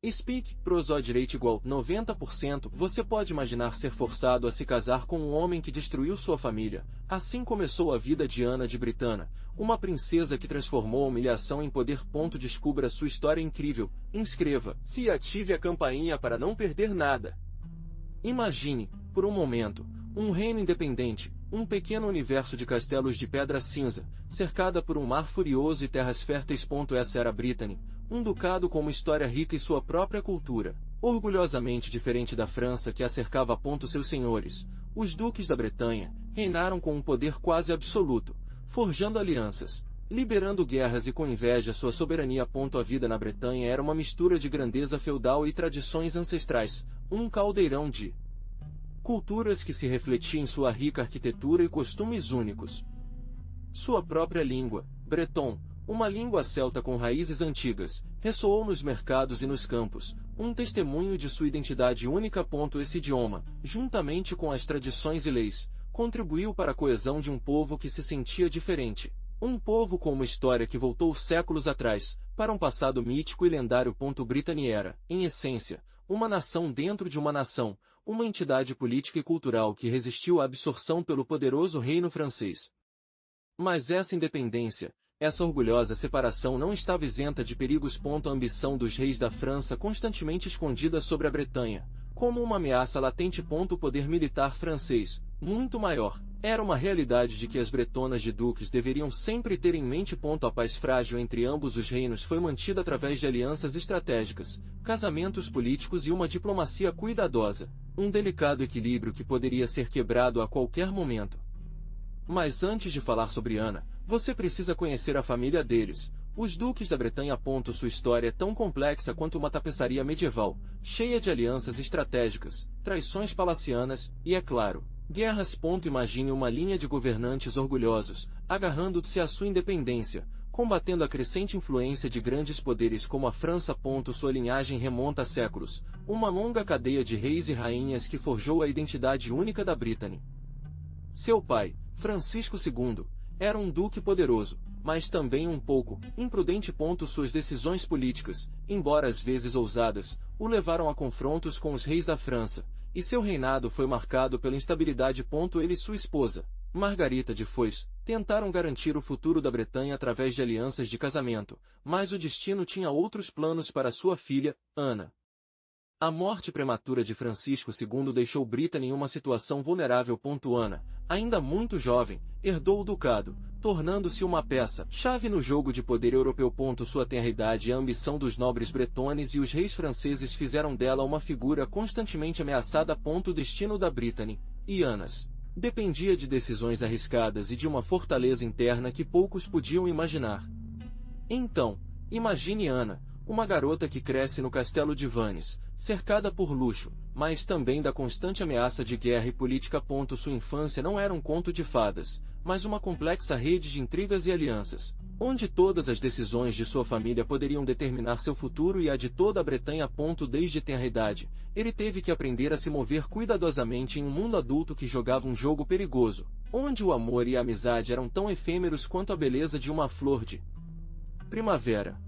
Speak, prosódia rate igual 90%. Você pode imaginar ser forçado a se casar com um homem que destruiu sua família. Assim começou a vida de Ana de Britânia, uma princesa que transformou a humilhação em poder. Descubra sua história incrível. Inscreva-se e ative a campainha para não perder nada. Imagine, por um momento, um reino independente, um pequeno universo de castelos de pedra cinza, cercada por um mar furioso e terras férteis. Essa era Brittany, um ducado com uma história rica e sua própria cultura, orgulhosamente diferente da França que a cercava. Seus senhores, os duques da Bretanha, reinaram com um poder quase absoluto, forjando alianças, liberando guerras e com inveja sua soberania. A vida na Bretanha era uma mistura de grandeza feudal e tradições ancestrais, um caldeirão de culturas que se refletia em sua rica arquitetura e costumes únicos. Sua própria língua, breton, uma língua celta com raízes antigas, ressoou nos mercados e nos campos, um testemunho de sua identidade única. Esse idioma, juntamente com as tradições e leis, contribuiu para a coesão de um povo que se sentia diferente. Um povo com uma história que voltou séculos atrás, para um passado mítico e lendário. Brittany era, em essência, uma nação dentro de uma nação, uma entidade política e cultural que resistiu à absorção pelo poderoso reino francês. Mas essa independência, essa orgulhosa separação não estava isenta de perigos. A ambição dos reis da França constantemente escondida sobre a Bretanha, como uma ameaça latente. O poder militar francês, muito maior, era uma realidade de que as bretonas de duques deveriam sempre ter em mente. A paz frágil entre ambos os reinos foi mantida através de alianças estratégicas, casamentos políticos e uma diplomacia cuidadosa, um delicado equilíbrio que poderia ser quebrado a qualquer momento. Mas antes de falar sobre Ana, você precisa conhecer a família deles, os duques da Bretanha. Sua história é tão complexa quanto uma tapeçaria medieval, cheia de alianças estratégicas, traições palacianas e, é claro, guerras. Imagine uma linha de governantes orgulhosos, agarrando-se à sua independência, combatendo a crescente influência de grandes poderes como a França. Sua linhagem remonta a séculos, uma longa cadeia de reis e rainhas que forjou a identidade única da Brittany. Seu pai, Francisco II, era um duque poderoso, mas também um pouco imprudente. Suas decisões políticas, embora às vezes ousadas, o levaram a confrontos com os reis da França, e seu reinado foi marcado pela instabilidade. Ele e sua esposa, Margarita de Foix, tentaram garantir o futuro da Bretanha através de alianças de casamento, mas o destino tinha outros planos para sua filha, Ana. A morte prematura de Francisco II deixou Brittany em uma situação vulnerável. Ana, ainda muito jovem, herdou o ducado, tornando-se uma peça-chave no jogo de poder europeu. Sua tenra idade e a ambição dos nobres bretones e os reis franceses fizeram dela uma figura constantemente ameaçada. O destino da Brittany e Anas dependia de decisões arriscadas e de uma fortaleza interna que poucos podiam imaginar. Então, imagine Ana, uma garota que cresce no castelo de Vannes, cercada por luxo, mas também da constante ameaça de guerra e política. Sua infância não era um conto de fadas, mas uma complexa rede de intrigas e alianças, onde todas as decisões de sua família poderiam determinar seu futuro e a de toda a Bretanha. Desde tenra idade, ele teve que aprender a se mover cuidadosamente em um mundo adulto que jogava um jogo perigoso, onde o amor e a amizade eram tão efêmeros quanto a beleza de uma flor de primavera.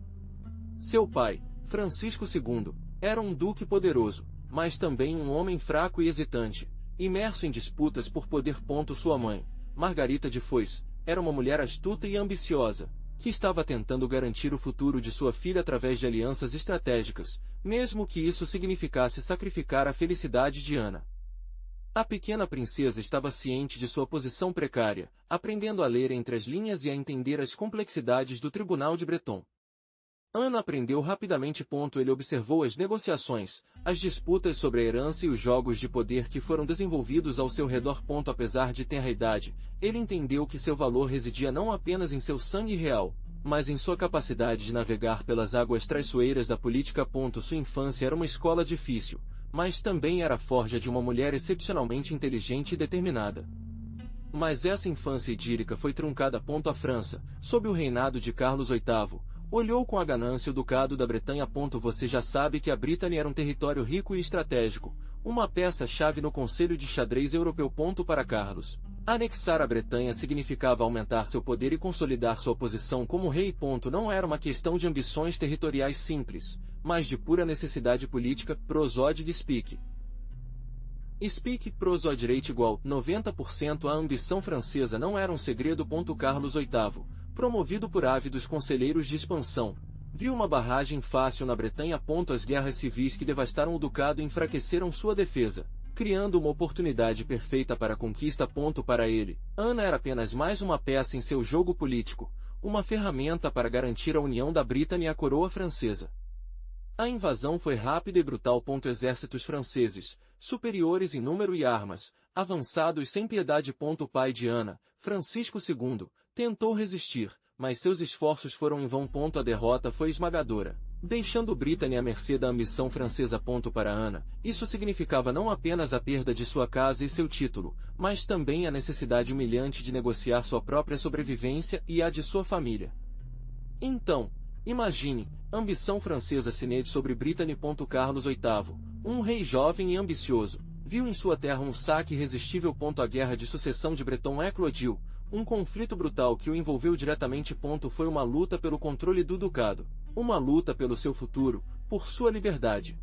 Seu pai, Francisco II, era um duque poderoso, mas também um homem fraco e hesitante, imerso em disputas por poder. Sua mãe, Margarita de Foix, era uma mulher astuta e ambiciosa, que estava tentando garantir o futuro de sua filha através de alianças estratégicas, mesmo que isso significasse sacrificar a felicidade de Ana. A pequena princesa estava ciente de sua posição precária, aprendendo a ler entre as linhas e a entender as complexidades do Tribunal de Breton. Ana aprendeu rapidamente. Ele observou as negociações, as disputas sobre a herança e os jogos de poder que foram desenvolvidos ao seu redor. Apesar de tenra idade, ele entendeu que seu valor residia não apenas em seu sangue real, mas em sua capacidade de navegar pelas águas traiçoeiras da política. Sua infância era uma escola difícil, mas também era a forja de uma mulher excepcionalmente inteligente e determinada. Mas essa infância idílica foi truncada. A França, sob o reinado de Carlos VIII, olhou com a ganância o Ducado da Bretanha. Você já sabe que a Brittany era um território rico e estratégico, uma peça-chave no conselho de xadrez europeu. Para Carlos, anexar a Bretanha significava aumentar seu poder e consolidar sua posição como rei. Não era uma questão de ambições territoriais simples, mas de pura necessidade política. Prosódio Speak. Speak Prosódio igual 90%. A ambição francesa não era um segredo. Carlos VIII, promovido por ávidos conselheiros de expansão, viu uma barragem fácil na Bretanha. As guerras civis que devastaram o ducado enfraqueceram sua defesa, criando uma oportunidade perfeita para a conquista. Para ele, Ana era apenas mais uma peça em seu jogo político, uma ferramenta para garantir a união da Britânia e a coroa francesa. A invasão foi rápida e brutal. Exércitos franceses, superiores em número e armas, avançados sem piedade. O pai de Ana, Francisco II, tentou resistir, mas seus esforços foram em vão. A derrota foi esmagadora, deixando Britânia à mercê da ambição francesa. Para Ana, isso significava não apenas a perda de sua casa e seu título, mas também a necessidade humilhante de negociar sua própria sobrevivência e a de sua família. Então, imagine, ambição francesa cinede sobre Britânia. Carlos VIII, um rei jovem e ambicioso, viu em sua terra um saque irresistível. A Guerra de Sucessão de Breton eclodiu, um conflito brutal que o envolveu diretamente. Foi uma luta pelo controle do ducado, uma luta pelo seu futuro, por sua liberdade.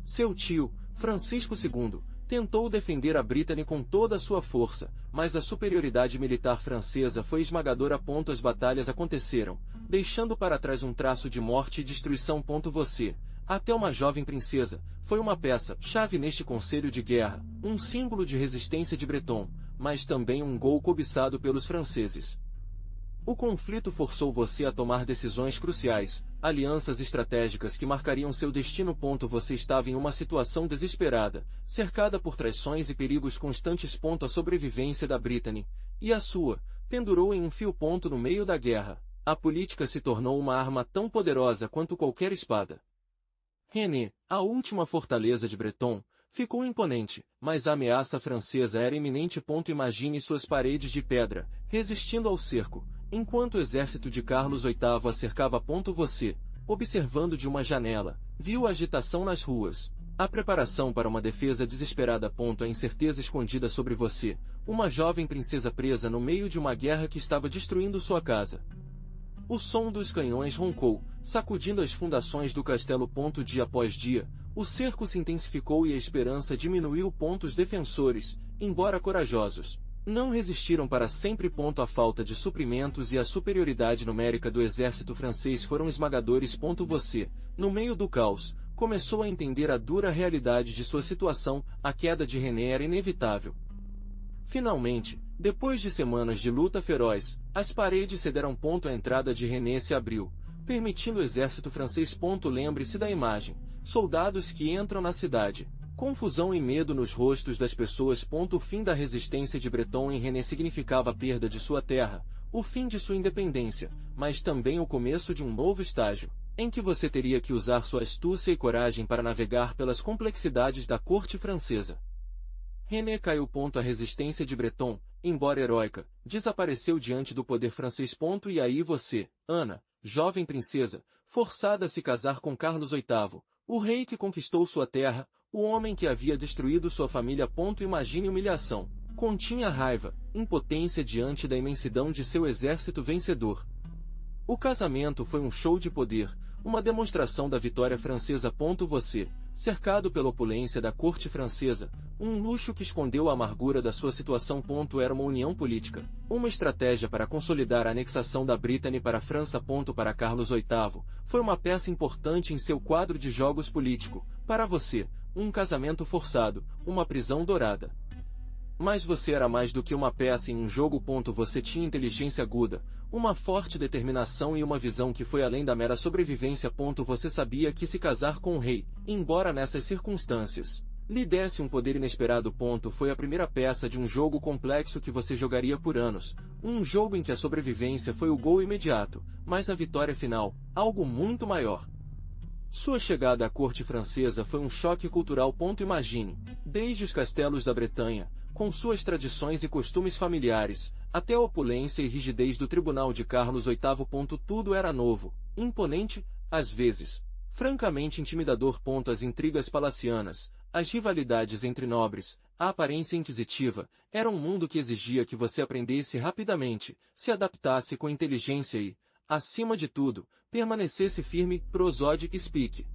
Seu tio, Francisco II, tentou defender a Britânia com toda a sua força, mas a superioridade militar francesa foi esmagadora. As batalhas aconteceram, deixando para trás um traço de morte e destruição. Você, até uma jovem princesa, foi uma peça-chave neste conselho de guerra, um símbolo de resistência de Breton, mas também um gol cobiçado pelos franceses. O conflito forçou você a tomar decisões cruciais, alianças estratégicas que marcariam seu destino. Você estava em uma situação desesperada, cercada por traições e perigos constantes. A sobrevivência da Britânia, e a sua, pendurou em um fio. No meio da guerra, a política se tornou uma arma tão poderosa quanto qualquer espada. René, a última fortaleza de Breton, ficou imponente, mas a ameaça francesa era iminente. Imagine suas paredes de pedra, resistindo ao cerco, enquanto o exército de Carlos VIII a cercava. Você, observando de uma janela, viu a agitação nas ruas, a preparação para uma defesa desesperada. A incerteza escondida sobre você, uma jovem princesa presa no meio de uma guerra que estava destruindo sua casa. O som dos canhões roncou, sacudindo as fundações do castelo. Dia após dia, o cerco se intensificou e a esperança diminuiu. Os defensores, embora corajosos, não resistiram para sempre. A falta de suprimentos e a superioridade numérica do exército francês foram esmagadores. Você, no meio do caos, começou a entender a dura realidade de sua situação. A queda de René era inevitável. Finalmente, depois de semanas de luta feroz, as paredes cederam. A entrada de René se abriu, permitindo o exército francês. Lembre-se da imagem: soldados que entram na cidade, confusão e medo nos rostos das pessoas. O fim da resistência de Breton em René significava a perda de sua terra, o fim de sua independência, mas também o começo de um novo estágio, em que você teria que usar sua astúcia e coragem para navegar pelas complexidades da corte francesa. René caiu. A resistência de Breton, embora heróica, desapareceu diante do poder francês. E aí você, Ana, jovem princesa, forçada a se casar com Carlos VIII, o rei que conquistou sua terra, o homem que havia destruído sua família. Imagine humilhação, continha raiva, impotência diante da imensidão de seu exército vencedor. O casamento foi um show de poder, uma demonstração da vitória francesa. Você, cercado pela opulência da corte francesa, um luxo que escondeu a amargura da sua situação. Era uma união política, uma estratégia para consolidar a anexação da Britânia para a França. Para Carlos VIII, foi uma peça importante em seu quadro de jogos político. Para você, um casamento forçado, uma prisão dourada. Mas você era mais do que uma peça em um jogo. Você tinha inteligência aguda, uma forte determinação e uma visão que foi além da mera sobrevivência. Você sabia que se casar com o rei, embora nessas circunstâncias lhe desse um poder inesperado. Foi a primeira peça de um jogo complexo que você jogaria por anos, um jogo em que a sobrevivência foi o gol imediato, mas a vitória final, algo muito maior. Sua chegada à corte francesa foi um choque cultural. Imagine, desde os castelos da Bretanha, com suas tradições e costumes familiares, até a opulência e rigidez do tribunal de Carlos VIII. Tudo era novo, imponente, às vezes, francamente intimidador. As intrigas palacianas, as rivalidades entre nobres, a aparência inquisitiva, era um mundo que exigia que você aprendesse rapidamente, se adaptasse com inteligência e, acima de tudo, permanecesse firme. Prosode Speak.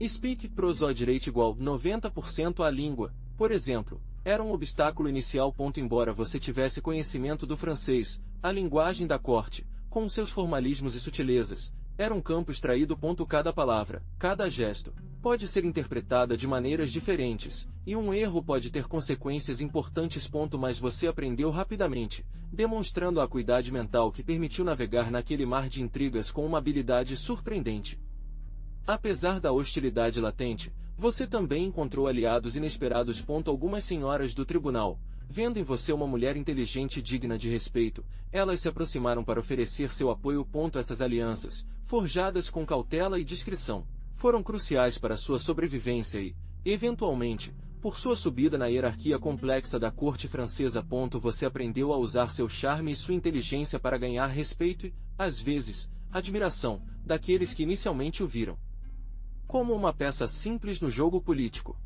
Speak prosode rate igual 90% à língua, por exemplo, era um obstáculo inicial. Embora você tivesse conhecimento do francês, a linguagem da corte, com seus formalismos e sutilezas, era um campo extraído. Cada palavra, cada gesto, pode ser interpretada de maneiras diferentes, e um erro pode ter consequências importantes. Mas você aprendeu rapidamente, demonstrando a acuidade mental que permitiu navegar naquele mar de intrigas com uma habilidade surpreendente. Apesar da hostilidade latente, você também encontrou aliados inesperados. Algumas senhoras do tribunal, vendo em você uma mulher inteligente e digna de respeito, elas se aproximaram para oferecer seu apoio. Essas alianças, forjadas com cautela e discrição, foram cruciais para sua sobrevivência e, eventualmente, por sua subida na hierarquia complexa da corte francesa. Você aprendeu a usar seu charme e sua inteligência para ganhar respeito e, às vezes, admiração daqueles que inicialmente o viram como uma peça simples no jogo político.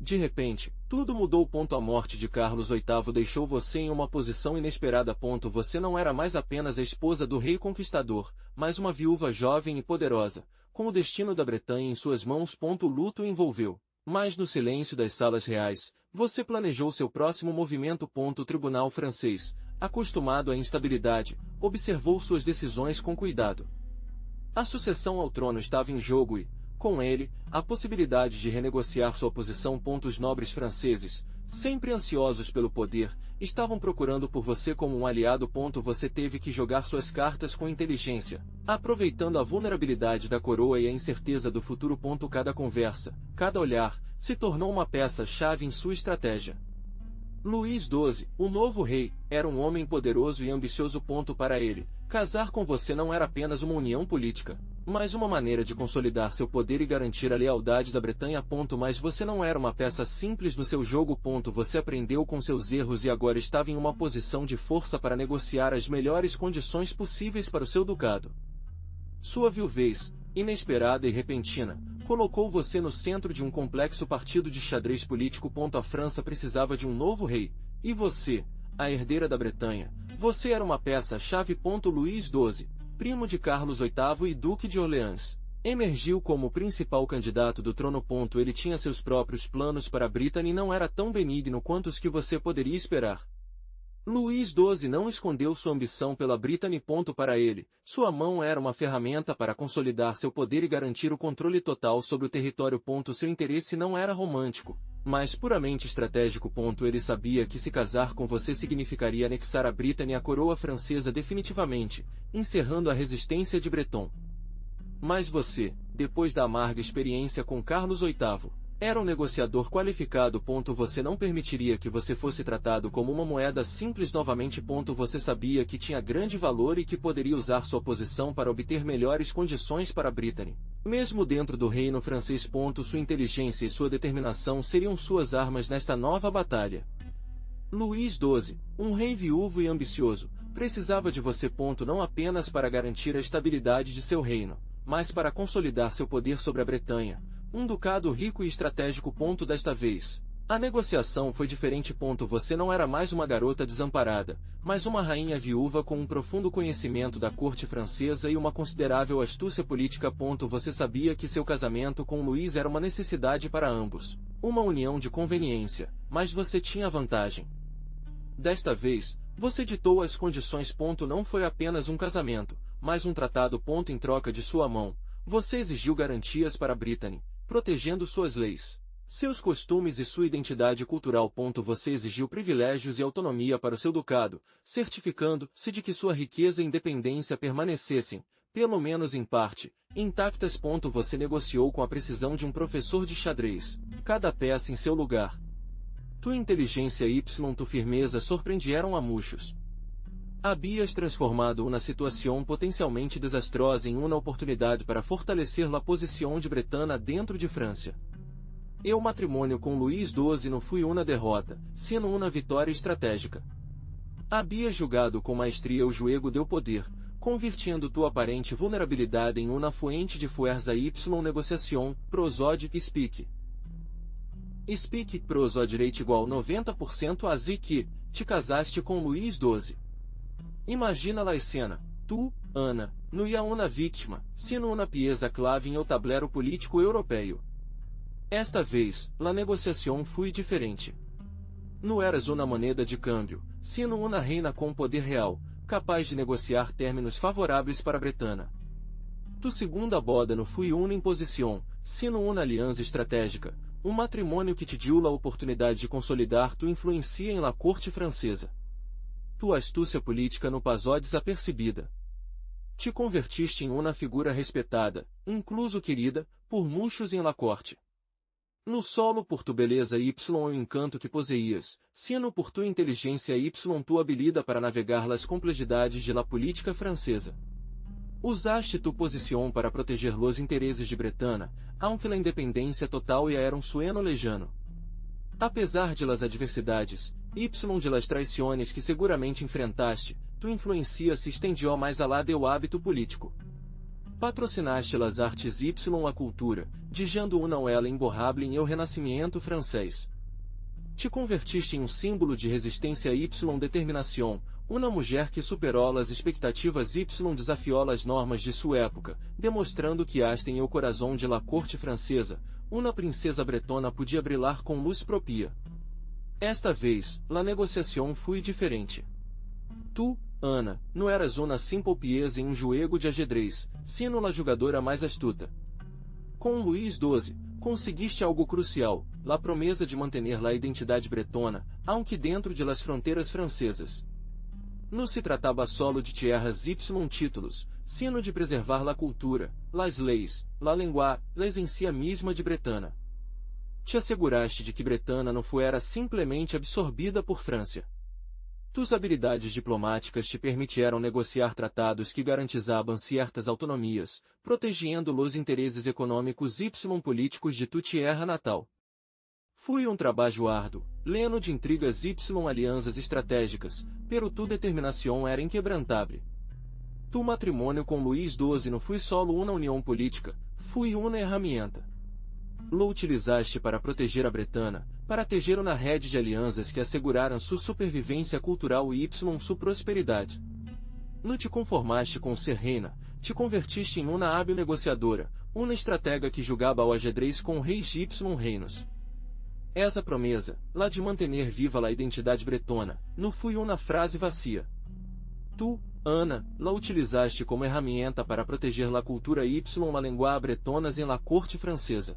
De repente, tudo mudou. A morte de Carlos VIII deixou você em uma posição inesperada. Você não era mais apenas a esposa do rei conquistador, mas uma viúva jovem e poderosa, com o destino da Bretanha em suas mãos. O luto envolveu. Mas no silêncio das salas reais, você planejou seu próximo movimento. O tribunal francês, acostumado à instabilidade, observou suas decisões com cuidado. A sucessão ao trono estava em jogo e, com ele, a possibilidade de renegociar sua posição. Os nobres franceses, sempre ansiosos pelo poder, estavam procurando por você como um aliado. Você teve que jogar suas cartas com inteligência, aproveitando a vulnerabilidade da coroa e a incerteza do futuro. Cada conversa, cada olhar, se tornou uma peça-chave em sua estratégia. Luís XII, o novo rei, era um homem poderoso e ambicioso. Para ele, casar com você não era apenas uma união política, mas uma maneira de consolidar seu poder e garantir a lealdade da Bretanha. Mas você não era uma peça simples no seu jogo. Você aprendeu com seus erros e agora estava em uma posição de força para negociar as melhores condições possíveis para o seu ducado. Sua viuvez, inesperada e repentina, colocou você no centro de um complexo partido de xadrez político. A França precisava de um novo rei, e você, a herdeira da Bretanha, você era uma peça-chave. Luís XII, primo de Carlos VIII e Duque de Orleans, emergiu como o principal candidato do trono. Ele tinha seus próprios planos para a Bretanha e não era tão benigno quanto os que você poderia esperar. Luís XII não escondeu sua ambição pela Bretanha. Para ele, sua mão era uma ferramenta para consolidar seu poder e garantir o controle total sobre o território. Seu interesse não era romântico, mas puramente estratégico. Ele sabia que se casar com você significaria anexar a Bretanha à coroa francesa definitivamente, encerrando a resistência de Breton. Mas você, depois da amarga experiência com Carlos VIII, era um negociador qualificado. Você não permitiria que você fosse tratado como uma moeda simples novamente. Você sabia que tinha grande valor e que poderia usar sua posição para obter melhores condições para a Bretanha, mesmo dentro do reino francês. Sua inteligência e sua determinação seriam suas armas nesta nova batalha. Luís XII, um rei viúvo e ambicioso, precisava de você. Não apenas para garantir a estabilidade de seu reino, mas para consolidar seu poder sobre a Bretanha, um ducado rico e estratégico. Desta vez, a negociação foi diferente. Você não era mais uma garota desamparada, mas uma rainha viúva com um profundo conhecimento da corte francesa e uma considerável astúcia política. Você sabia que seu casamento com Luís era uma necessidade para ambos, uma união de conveniência, mas você tinha vantagem. Desta vez, você ditou as condições. Não foi apenas um casamento, mas um tratado. Em troca de sua mão, você exigiu garantias para a Bretanha, protegendo suas leis, seus costumes e sua identidade cultural. Você exigiu privilégios e autonomia para o seu ducado, certificando-se de que sua riqueza e independência permanecessem, pelo menos em parte, intactas. Você negociou com a precisão de um professor de xadrez, cada peça em seu lugar. Tua inteligência e tua firmeza surpreenderam a muitos. Havias transformado uma situação potencialmente desastrosa em uma oportunidade para fortalecer a posição de Bretanha dentro de França. O matrimônio com Luís XII não foi uma derrota, sino uma vitória estratégica. Havias julgado com maestria o jogo do poder, convertendo tua aparente vulnerabilidade em uma fonte de força. Negociação, prosode Speak. Speak prosode rate igual 90% a que te casaste com Luís XII. Imagina a cena. Tu, Ana, no ia una vítima, sino una pieza clave em el tablero político europeu. Esta vez, la negociação foi diferente. Não eras uma moneda de câmbio, sino uma reina com poder real, capaz de negociar términos favoráveis para a Bretanha. Tu segunda boda não foi uma imposição, sino uma aliança estratégica, um matrimônio que te deu a oportunidade de consolidar tu influencia em la corte francesa. Tua astúcia política não passou desapercebida. Te convertiste em uma figura respeitada, incluso querida, por muitos em la corte. No solo por tu beleza y o encanto que possuías, sino por tu inteligência y tu habilidade para navegar las complexidades de la política francesa. Usaste tu posição para proteger los interesses de Bretanha, aunque la independência total ya era um sueño lejano. Apesar de las adversidades, y de las traições que seguramente enfrentaste, tu influencia se estendió mais alá do hábito político. Patrocinaste las artes y a cultura, dijando una ela imborrável em el renascimento francês. Te convertiste em um símbolo de resistência y determinação, uma mulher que superou as expectativas y desafiou as normas de sua época, demonstrando que hasta em el corazón de la corte francesa, uma princesa bretona podia brilhar com luz propia. Esta vez, la negociação foi diferente. Tu, Ana, não eras uma simple pieza em um jogo de ajedrez, sino la jogadora mais astuta. Com Luís XII, conseguiste algo crucial, la promessa de manter la identidade bretona, aunque dentro de las fronteiras francesas. Não se tratava solo de tierras y títulos, sino de preservar la cultura, las leis, la lengua, la esencia misma de Bretanha. Te asseguraste de que Bretanha não fuera simplesmente absorvida por França. Tus habilidades diplomáticas te permitiram negociar tratados que garantizavam certas autonomias, protegendo los interesses econômicos y políticos de tu tierra natal. Foi um trabalho árduo, leno de intrigas y alianças estratégicas, pero tu determinação era inquebrantável. Tu matrimônio com Luís XII não foi solo uma união política, foi uma ferramenta. Lo utilizaste para proteger a Bretanha, para tejer uma rede de alianças que asseguraram sua supervivência cultural e sua prosperidade. Não te conformaste com ser reina, te convertiste em uma hábil negociadora, uma estratega que julgava ao ajedrez com reis y reinos. Essa promessa, lá de manter viva a identidade bretona, não foi uma frase vazia. Tu, Ana, la utilizaste como ferramenta para proteger la cultura y la lengua bretonas em la corte francesa.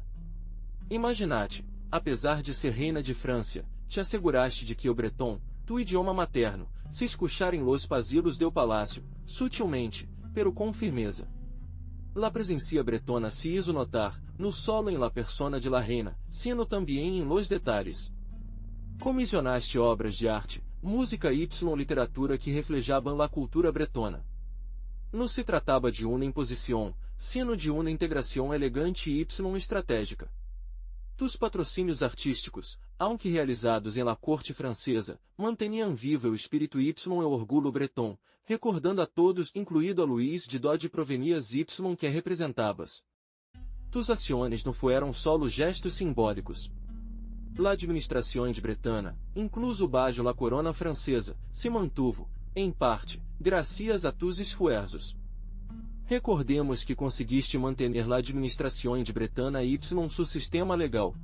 Imaginate, apesar de ser reina de França, te asseguraste de que o breton, tu idioma materno, se escuchar em los pasillos del palácio, sutilmente, pero com firmeza. La presencia bretona se hizo notar, no solo en la persona de la reina, sino também em los detalhes. Comissionaste obras de arte, música y literatura que reflejavam la cultura bretona. Não se tratava de uma imposição, sino de uma integração elegante y estratégica. Tus patrocínios artísticos, aunque realizados em la corte francesa, mantinham vivo o espírito y o orgulho breton, recordando a todos, incluído a Luís de Dode provenias y que representabas. Tus ações não foram solo gestos simbólicos. La administração de Bretanha, incluso bajo la corona francesa, se mantuvo, em parte, gracias a tus esfuerzos. Recordemos que conseguiste manter la administração de Bretanha y seu sistema legal.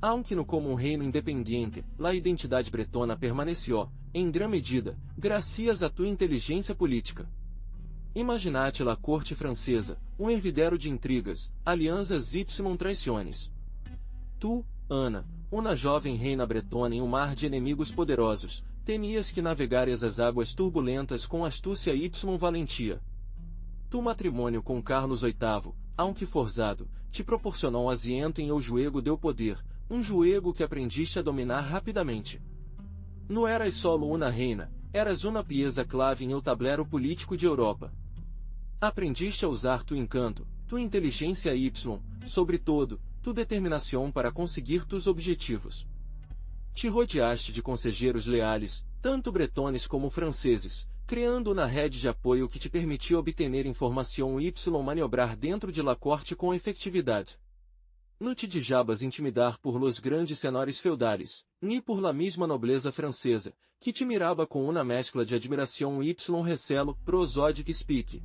Aunque no como um reino independente, la identidade bretona permaneceu, em grande medida, gracias a tua inteligência política. Imaginate la corte francesa, um hervidero de intrigas, alianças y traições. Tu, Ana, uma jovem reina bretona em um mar de inimigos poderosos, temias que navegares as águas turbulentas com astúcia y valentia. Tu matrimônio com Carlos VIII, aunque forçado, te proporcionou asiento em el juego del poder, um juego que aprendiste a dominar rapidamente. Não eras solo uma reina, eras uma pieza clave em el tablero político de Europa. Aprendiste a usar tu encanto, tu inteligência y, sobretudo, tu determinação para conseguir tus objetivos. Te rodeaste de conselheiros leais, tanto bretones como franceses, criando uma rede de apoio que te permitia obter informação y maniobrar dentro de la corte com efetividade. Não te deixabas intimidar por los grandes senhores feudais, ni por la misma nobleza francesa, que te mirava com uma mescla de admiração y recelo, prosodic speak.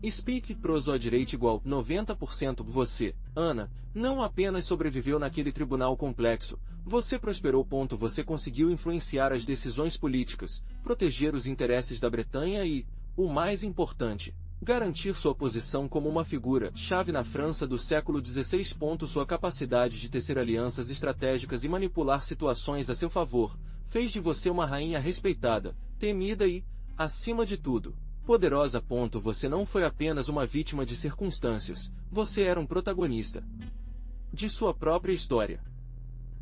Speak prosodireite igual 90%. Você, Ana, não apenas sobreviveu naquele tribunal complexo, você prosperou. Você conseguiu influenciar as decisões políticas, proteger os interesses da Bretanha e, o mais importante, garantir sua posição como uma figura-chave na França do século XVI. Sua capacidade de tecer alianças estratégicas e manipular situações a seu favor, fez de você uma rainha respeitada, temida e, acima de tudo, poderosa. Você não foi apenas uma vítima de circunstâncias, você era um protagonista de sua própria história.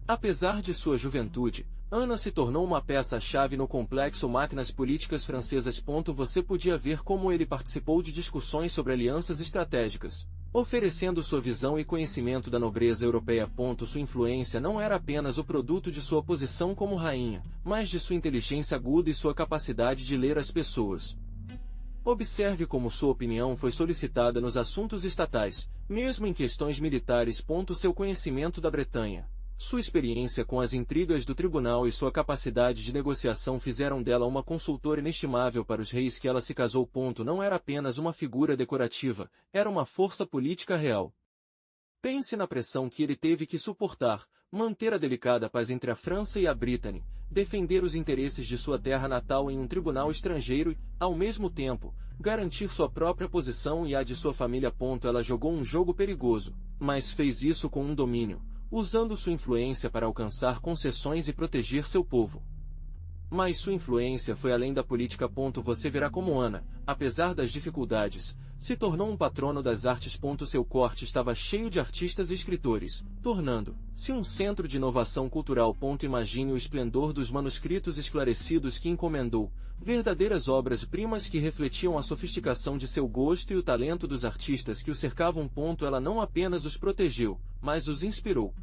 Apesar de sua juventude, Ana se tornou uma peça-chave no complexo máquinas políticas francesas. Você podia ver como ele participou de discussões sobre alianças estratégicas, oferecendo sua visão e conhecimento da nobreza europeia. Sua influência não era apenas o produto de sua posição como rainha, mas de sua inteligência aguda e sua capacidade de ler as pessoas. Observe como sua opinião foi solicitada nos assuntos estatais, mesmo em questões militares. Seu conhecimento da Bretanha, sua experiência com as intrigas do tribunal e sua capacidade de negociação fizeram dela uma consultora inestimável para os reis que ela se casou. Não era apenas uma figura decorativa, era uma força política real. Pense na pressão que ele teve que suportar, manter a delicada paz entre a França e a Bretanha, defender os interesses de sua terra natal em um tribunal estrangeiro e, ao mesmo tempo, garantir sua própria posição e a de sua família. Ela jogou um jogo perigoso, mas fez isso com um domínio, usando sua influência para alcançar concessões e proteger seu povo. Mas sua influência foi além da política. Você verá como Ana, apesar das dificuldades, se tornou um patrono das artes. Seu corte estava cheio de artistas e escritores, tornando-se um centro de inovação cultural. Imagine o esplendor dos manuscritos esclarecidos que encomendou, verdadeiras obras-primas que refletiam a sofisticação de seu gosto e o talento dos artistas que o cercavam. Ela não apenas os protegeu, mas os inspirou.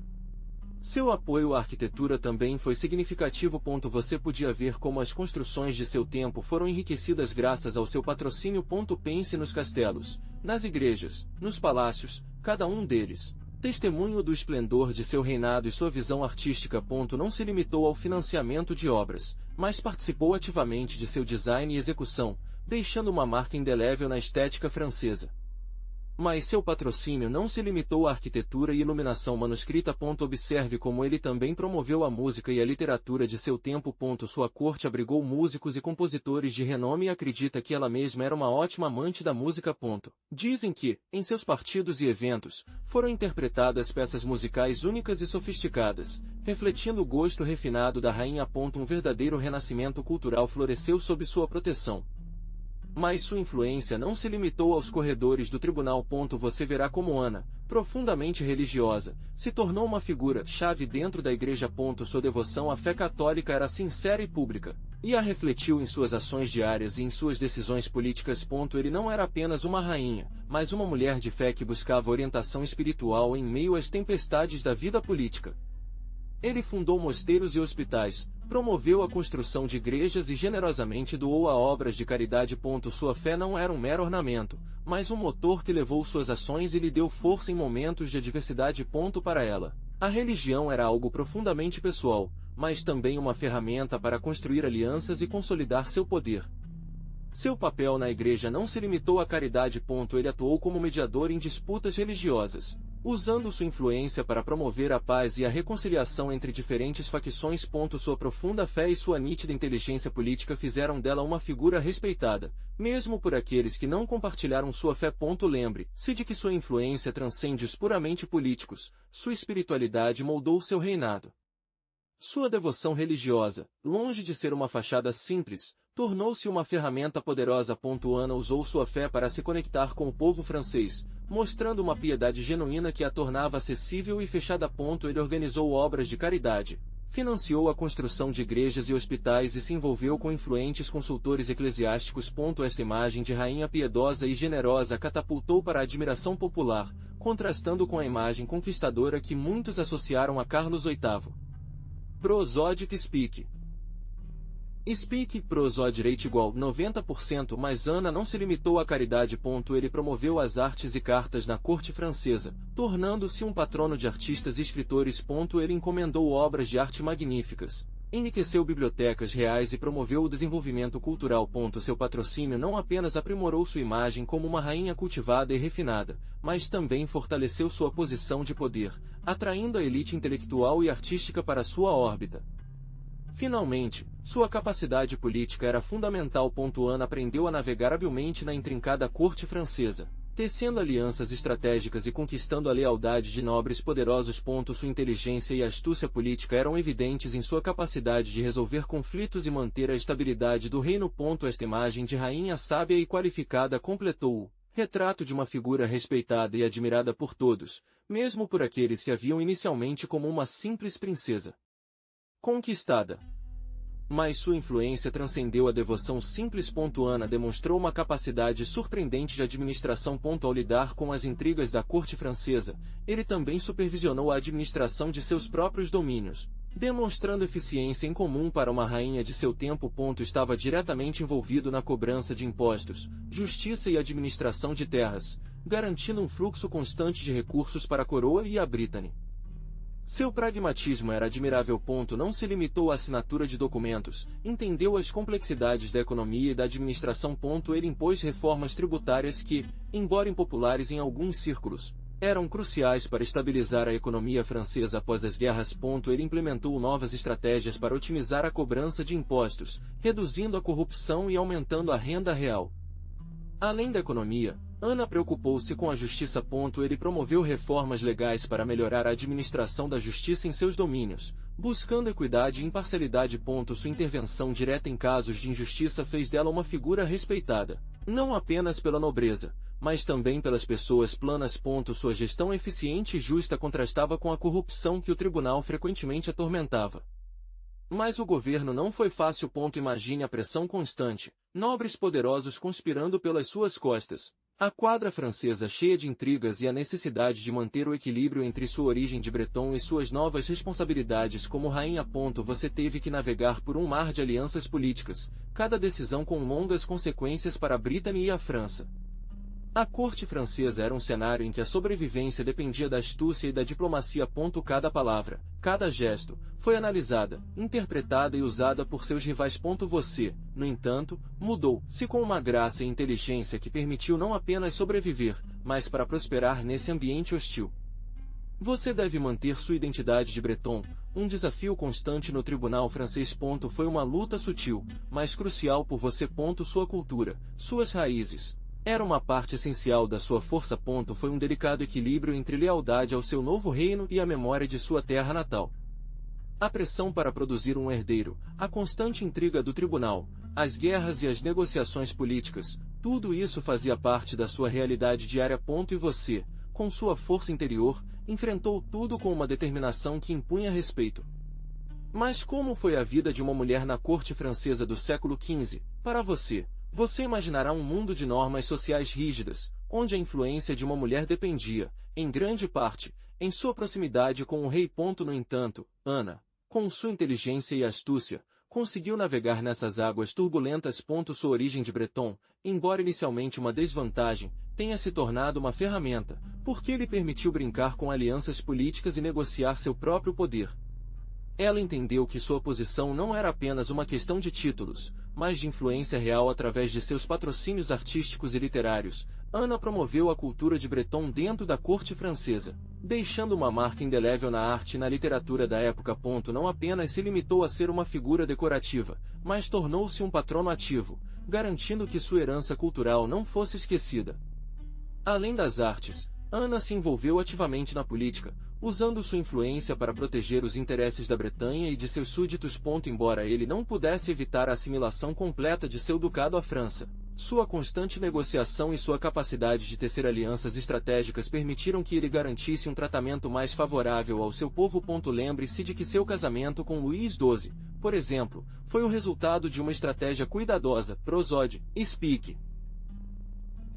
Seu apoio à arquitetura também foi significativo. Você podia ver como as construções de seu tempo foram enriquecidas graças ao seu patrocínio. Pense nos castelos, nas igrejas, nos palácios, cada um deles, testemunho do esplendor de seu reinado e sua visão artística. Não se limitou ao financiamento de obras, mas participou ativamente de seu design e execução, deixando uma marca indelével na estética francesa. Mas seu patrocínio não se limitou à arquitetura e iluminação manuscrita. Observe como ele também promoveu a música e a literatura de seu tempo. Sua corte abrigou músicos e compositores de renome e acredita que ela mesma era uma ótima amante da música. Dizem que, em seus partidos e eventos, foram interpretadas peças musicais únicas e sofisticadas, refletindo o gosto refinado da rainha. Um verdadeiro renascimento cultural floresceu sob sua proteção. Mas sua influência não se limitou aos corredores do tribunal. Você verá como Ana, profundamente religiosa, se tornou uma figura-chave dentro da igreja. Sua devoção à fé católica era sincera e pública, e a refletiu em suas ações diárias e em suas decisões políticas. Ele não era apenas uma rainha, mas uma mulher de fé que buscava orientação espiritual em meio às tempestades da vida política. Ele fundou mosteiros e hospitais, promoveu a construção de igrejas e generosamente doou a obras de caridade. Sua fé não era um mero ornamento, mas um motor que levou suas ações e lhe deu força em momentos de adversidade. Para ela, a religião era algo profundamente pessoal, mas também uma ferramenta para construir alianças e consolidar seu poder. Seu papel na igreja não se limitou à caridade. Ele atuou como mediador em disputas religiosas, usando sua influência para promover a paz e a reconciliação entre diferentes facções. Sua profunda fé e sua nítida inteligência política fizeram dela uma figura respeitada, mesmo por aqueles que não compartilharam sua fé. Lembre-se de que sua influência transcende os puramente políticos, sua espiritualidade moldou seu reinado. Sua devoção religiosa, longe de ser uma fachada simples, tornou-se uma ferramenta poderosa. Ana usou sua fé para se conectar com o povo francês, mostrando uma piedade genuína que a tornava acessível e fechada. Ele organizou obras de caridade, financiou a construção de igrejas e hospitais e se envolveu com influentes consultores eclesiásticos. Esta imagem de rainha piedosa e generosa catapultou para a admiração popular, contrastando com a imagem conquistadora que muitos associaram a Carlos VIII. Prosodic speak. Speak prosode rate igual 90%, mas Ana não se limitou à caridade. Ele promoveu as artes e cartas na corte francesa, tornando-se um patrono de artistas e escritores. Ele encomendou obras de arte magníficas, enriqueceu bibliotecas reais e promoveu o desenvolvimento cultural. Seu patrocínio não apenas aprimorou sua imagem como uma rainha cultivada e refinada, mas também fortaleceu sua posição de poder, atraindo a elite intelectual e artística para sua órbita. Finalmente, sua capacidade política era fundamental. Ana aprendeu a navegar habilmente na intrincada corte francesa, tecendo alianças estratégicas e conquistando a lealdade de nobres poderosos. Sua inteligência e astúcia política eram evidentes em sua capacidade de resolver conflitos e manter a estabilidade do reino. Esta imagem de rainha sábia e qualificada completou o retrato de uma figura respeitada e admirada por todos, mesmo por aqueles que a viam inicialmente como uma simples princesa conquistada. Mas sua influência transcendeu a devoção simples. Ana demonstrou uma capacidade surpreendente de administração. Ao lidar com as intrigas da corte francesa, ele também supervisionou a administração de seus próprios domínios, demonstrando eficiência incomum para uma rainha de seu tempo. Estava diretamente envolvido na cobrança de impostos, justiça e administração de terras, garantindo um fluxo constante de recursos para a coroa e a Brittany. Seu pragmatismo era admirável. Não se limitou à assinatura de documentos, entendeu as complexidades da economia e da administração. Ele impôs reformas tributárias que, embora impopulares em alguns círculos, eram cruciais para estabilizar a economia francesa após as guerras. Ele implementou novas estratégias para otimizar a cobrança de impostos, reduzindo a corrupção e aumentando a renda real. Além da economia, Ana preocupou-se com a justiça. Ele promoveu reformas legais para melhorar a administração da justiça em seus domínios, buscando equidade e imparcialidade. Sua intervenção direta em casos de injustiça fez dela uma figura respeitada, não apenas pela nobreza, mas também pelas pessoas planas. Sua gestão eficiente e justa contrastava com a corrupção que o tribunal frequentemente atormentava. Mas o governo não foi fácil. Imagine a pressão constante, nobres poderosos conspirando pelas suas costas, a quadra francesa cheia de intrigas e a necessidade de manter o equilíbrio entre sua origem de Breton e suas novas responsabilidades como rainha. Você teve que navegar por um mar de alianças políticas, cada decisão com longas consequências para a Brittany e a França. A corte francesa era um cenário em que a sobrevivência dependia da astúcia e da diplomacia. Cada palavra, cada gesto, foi analisada, interpretada e usada por seus rivais. Você, no entanto, mudou-se com uma graça e inteligência que permitiu não apenas sobreviver, mas para prosperar nesse ambiente hostil. Você deve manter sua identidade de Breton, um desafio constante no tribunal francês. Foi uma luta sutil, mas crucial por você. Sua cultura, suas raízes, era uma parte essencial da sua força. Foi um delicado equilíbrio entre lealdade ao seu novo reino e a memória de sua terra natal. A pressão para produzir um herdeiro, a constante intriga do tribunal, as guerras e as negociações políticas, tudo isso fazia parte da sua realidade diária. E você, com sua força interior, enfrentou tudo com uma determinação que impunha respeito. Mas como foi a vida de uma mulher na corte francesa do século XV, para você? Você imaginará um mundo de normas sociais rígidas, onde a influência de uma mulher dependia, em grande parte, em sua proximidade com o rei. No entanto, Ana, com sua inteligência e astúcia, conseguiu navegar nessas águas turbulentas. Sua origem de Breton, embora inicialmente uma desvantagem, tenha se tornado uma ferramenta, porque lhe permitiu brincar com alianças políticas e negociar seu próprio poder. Ela entendeu que sua posição não era apenas uma questão de títulos, mas de influência real através de seus patrocínios artísticos e literários. Ana promoveu a cultura de Breton dentro da corte francesa, deixando uma marca indelével na arte e na literatura da época. Não apenas se limitou a ser uma figura decorativa, mas tornou-se um patrono ativo, garantindo que sua herança cultural não fosse esquecida. Além das artes, Ana se envolveu ativamente na política, usando sua influência para proteger os interesses da Bretanha e de seus súditos. Embora ele não pudesse evitar a assimilação completa de seu ducado à França, sua constante negociação e sua capacidade de tecer alianças estratégicas permitiram que ele garantisse um tratamento mais favorável ao seu povo. Lembre-se de que seu casamento com Luís XII, por exemplo, foi o resultado de uma estratégia cuidadosa. Prosode,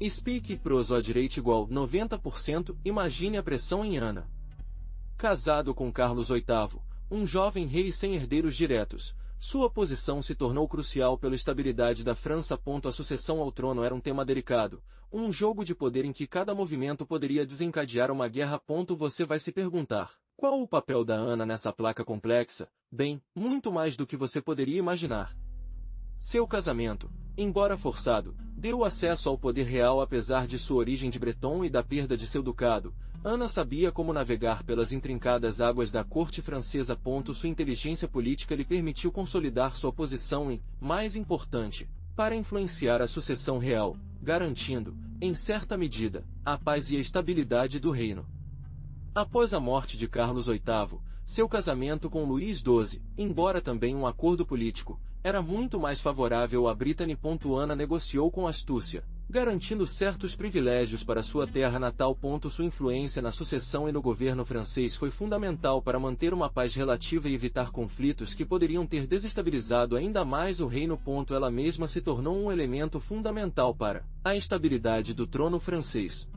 Speak prosode rate igual 90%. Imagine a pressão em Ana. Casado com Carlos VIII, um jovem rei sem herdeiros diretos, Sua posição se tornou crucial pela estabilidade da França. A sucessão ao trono era um tema delicado, um jogo de poder em que cada movimento poderia desencadear uma guerra. Você vai se perguntar, qual o papel da Ana nessa placa complexa? Bem, muito mais do que você poderia imaginar. Seu casamento, embora forçado, deu acesso ao poder real. Apesar de sua origem de Breton e da perda de seu ducado, Ana sabia como navegar pelas intrincadas águas da corte francesa. Sua inteligência política lhe permitiu consolidar sua posição e, mais importante, para influenciar a sucessão real, garantindo, em certa medida, a paz e a estabilidade do reino. Após a morte de Carlos VIII, seu casamento com Luís XII, embora também um acordo político, era muito mais favorável a Brittany. Ana negociou com astúcia, garantindo certos privilégios para sua terra natal. Sua influência na sucessão e no governo francês foi fundamental para manter uma paz relativa e evitar conflitos que poderiam ter desestabilizado ainda mais o reino. Ela mesma se tornou um elemento fundamental para a estabilidade do trono francês.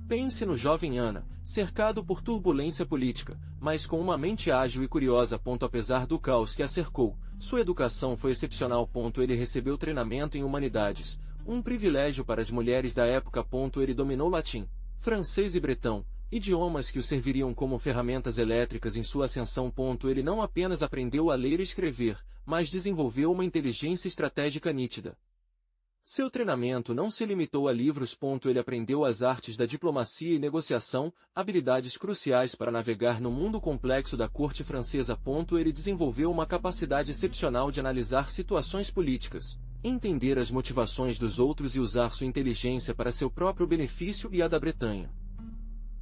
Pense no jovem Ana, cercado por turbulência política, mas com uma mente ágil e curiosa. Apesar do caos que a cercou, sua educação foi excepcional. Ele recebeu treinamento em humanidades, um privilégio para as mulheres da época. Ele dominou latim, francês e bretão, idiomas que o serviriam como ferramentas elétricas em sua ascensão. Ele não apenas aprendeu a ler e escrever, mas desenvolveu uma inteligência estratégica nítida. Seu treinamento não se limitou a livros. Ele aprendeu as artes da diplomacia e negociação, habilidades cruciais para navegar no mundo complexo da corte francesa. Ele desenvolveu uma capacidade excepcional de analisar situações políticas, entender as motivações dos outros e usar sua inteligência para seu próprio benefício e a da Bretanha.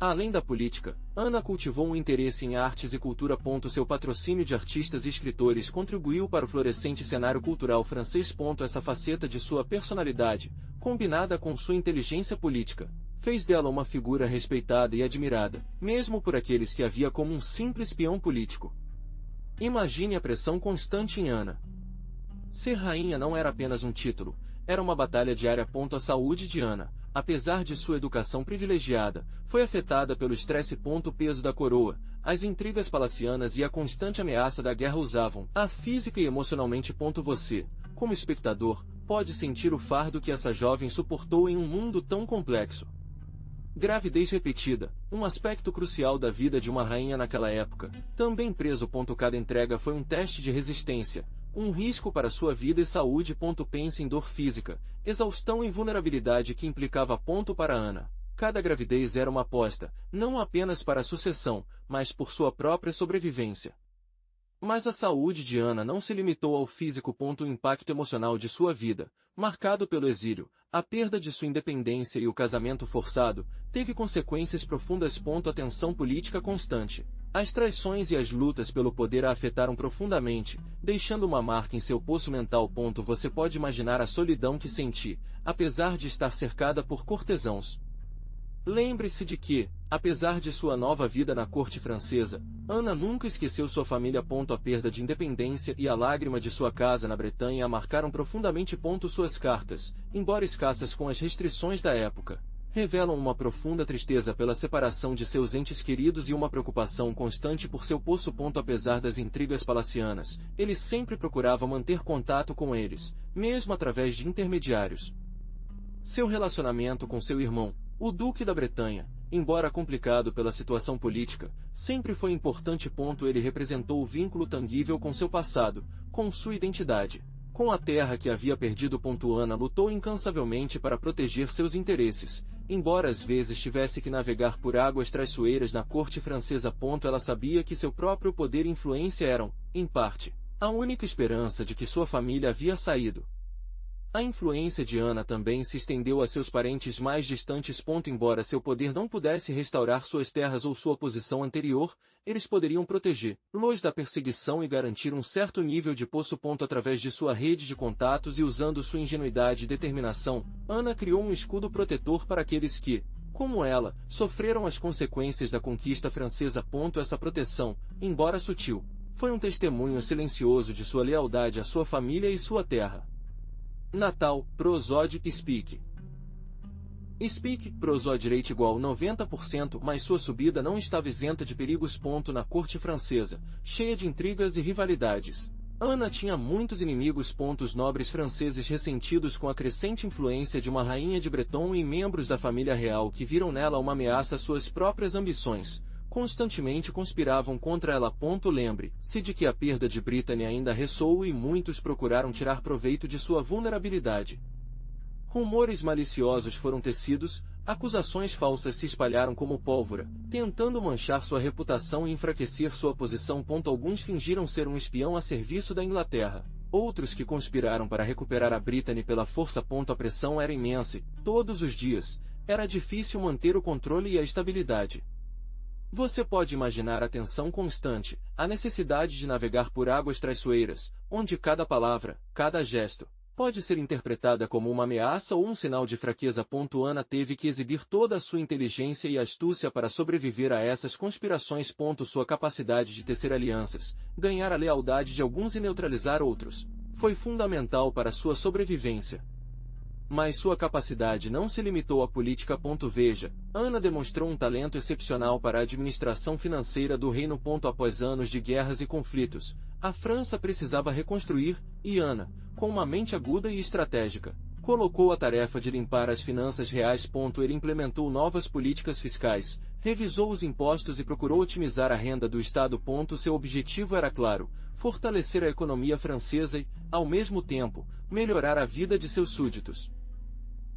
Além da política, Ana cultivou um interesse em artes e cultura. Seu patrocínio de artistas e escritores contribuiu para o florescente cenário cultural francês. Essa faceta de sua personalidade, combinada com sua inteligência política, fez dela uma figura respeitada e admirada, mesmo por aqueles que a via como um simples peão político. Imagine a pressão constante em Ana. Ser rainha não era apenas um título, era uma batalha diária. A saúde de Ana, apesar de sua educação privilegiada, foi afetada pelo estresse. O peso da coroa, as intrigas palacianas e a constante ameaça da guerra usavam a física e emocionalmente. Você, como espectador, pode sentir o fardo que essa jovem suportou em um mundo tão complexo. Gravidez repetida, um aspecto crucial da vida de uma rainha naquela época, também preso. Cada entrega foi um teste de resistência, um risco para sua vida e saúde. Pense em dor física, exaustão e vulnerabilidade que implicava. Para Ana, cada gravidez era uma aposta, não apenas para a sucessão, mas por sua própria sobrevivência. Mas a saúde de Ana não se limitou ao físico. O impacto emocional de sua vida, marcado pelo exílio, a perda de sua independência e o casamento forçado, teve consequências profundas. A tensão política constante, as traições e as lutas pelo poder a afetaram profundamente, deixando uma marca em seu poço mental. Você pode imaginar a solidão que senti, apesar de estar cercada por cortesãos. Lembre-se de que, apesar de sua nova vida na corte francesa, Ana nunca esqueceu sua família. A perda de independência e a lágrima de sua casa na Bretanha a marcaram profundamente. Suas cartas, embora escassas com as restrições da época, revelam uma profunda tristeza pela separação de seus entes queridos e uma preocupação constante por seu poço. Apesar das intrigas palacianas, ele sempre procurava manter contato com eles, mesmo através de intermediários. Seu relacionamento com seu irmão, o Duque da Bretanha, embora complicado pela situação política, sempre foi importante. Ele representou o vínculo tangível com seu passado, com sua identidade, com a terra que havia perdido. Ana lutou incansavelmente para proteger seus interesses, embora às vezes tivesse que navegar por águas traiçoeiras na corte francesa. Ela sabia que seu próprio poder e influência eram, em parte, a única esperança de que sua família havia saído. A influência de Ana também se estendeu a seus parentes mais distantes. Embora seu poder não pudesse restaurar suas terras ou sua posição anterior, eles poderiam proteger-los da perseguição e garantir um certo nível de poço. Através de sua rede de contatos e usando sua ingenuidade e determinação, Ana criou um escudo protetor para aqueles que, como ela, sofreram as consequências da conquista francesa. Essa proteção, embora sutil, foi um testemunho silencioso de sua lealdade à sua família e sua terra. Natal, prosódio Speak. Speak, prosódio rate igual 90%, mas sua subida não estava isenta de perigos. Na corte francesa, cheia de intrigas e rivalidades. Ana tinha muitos inimigos. Os nobres franceses ressentidos com a crescente influência de uma rainha de Breton e membros da família real que viram nela uma ameaça às suas próprias ambições, constantemente conspiravam contra ela. Lembre-se de que a perda de Brittany ainda ressoou e muitos procuraram tirar proveito de sua vulnerabilidade. Rumores maliciosos foram tecidos, acusações falsas se espalharam como pólvora, tentando manchar sua reputação e enfraquecer sua posição. Alguns fingiram ser um espião a serviço da Inglaterra, outros que conspiraram para recuperar a Brittany pela força. A pressão era imensa e, todos os dias, era difícil manter o controle e a estabilidade. Você pode imaginar a tensão constante, a necessidade de navegar por águas traiçoeiras, onde cada palavra, cada gesto, pode ser interpretada como uma ameaça ou um sinal de fraqueza. Ana teve que exibir toda a sua inteligência e astúcia para sobreviver a essas conspirações. Sua capacidade de tecer alianças, ganhar a lealdade de alguns e neutralizar outros, foi fundamental para sua sobrevivência. Mas sua capacidade não se limitou à política. Veja, Ana demonstrou um talento excepcional para a administração financeira do reino. Após anos de guerras e conflitos, a França precisava reconstruir, e Ana, com uma mente aguda e estratégica, colocou a tarefa de limpar as finanças reais. Ele implementou novas políticas fiscais, revisou os impostos e procurou otimizar a renda do Estado. Seu objetivo era claro: fortalecer a economia francesa e, ao mesmo tempo, melhorar a vida de seus súditos.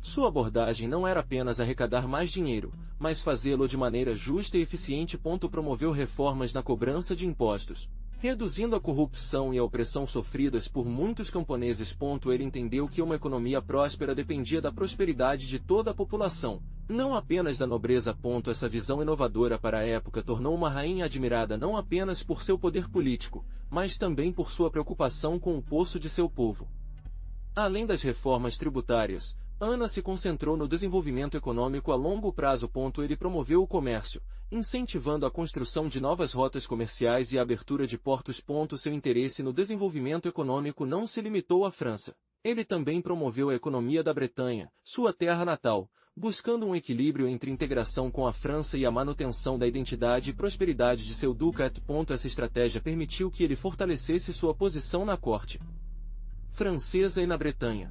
Sua abordagem não era apenas arrecadar mais dinheiro, mas fazê-lo de maneira justa e eficiente. Promoveu reformas na cobrança de impostos, reduzindo a corrupção e a opressão sofridas por muitos camponeses. Ele entendeu que uma economia próspera dependia da prosperidade de toda a população, não apenas da nobreza. Essa visão inovadora para a época tornou uma rainha admirada não apenas por seu poder político, mas também por sua preocupação com o poço de seu povo. Além das reformas tributárias, Ana se concentrou no desenvolvimento econômico a longo prazo. Ele promoveu o comércio, incentivando a construção de novas rotas comerciais e a abertura de portos. Seu interesse no desenvolvimento econômico não se limitou à França. Ele também promoveu a economia da Bretanha, sua terra natal, buscando um equilíbrio entre integração com a França e a manutenção da identidade e prosperidade de seu ducado. Essa estratégia permitiu que ele fortalecesse sua posição na corte francesa e na Bretanha.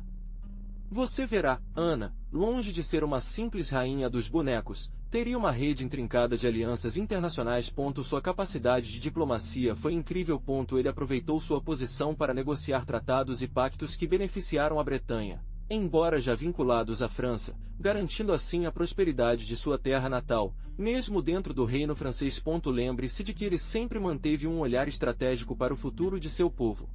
Você verá, Ana, longe de ser uma simples rainha dos bonecos, teria uma rede intrincada de alianças internacionais. Sua capacidade de diplomacia foi incrível. Ele aproveitou sua posição para negociar tratados e pactos que beneficiaram a Bretanha, embora já vinculados à França, garantindo assim a prosperidade de sua terra natal, mesmo dentro do reino francês. Lembre-se de que ele sempre manteve um olhar estratégico para o futuro de seu povo.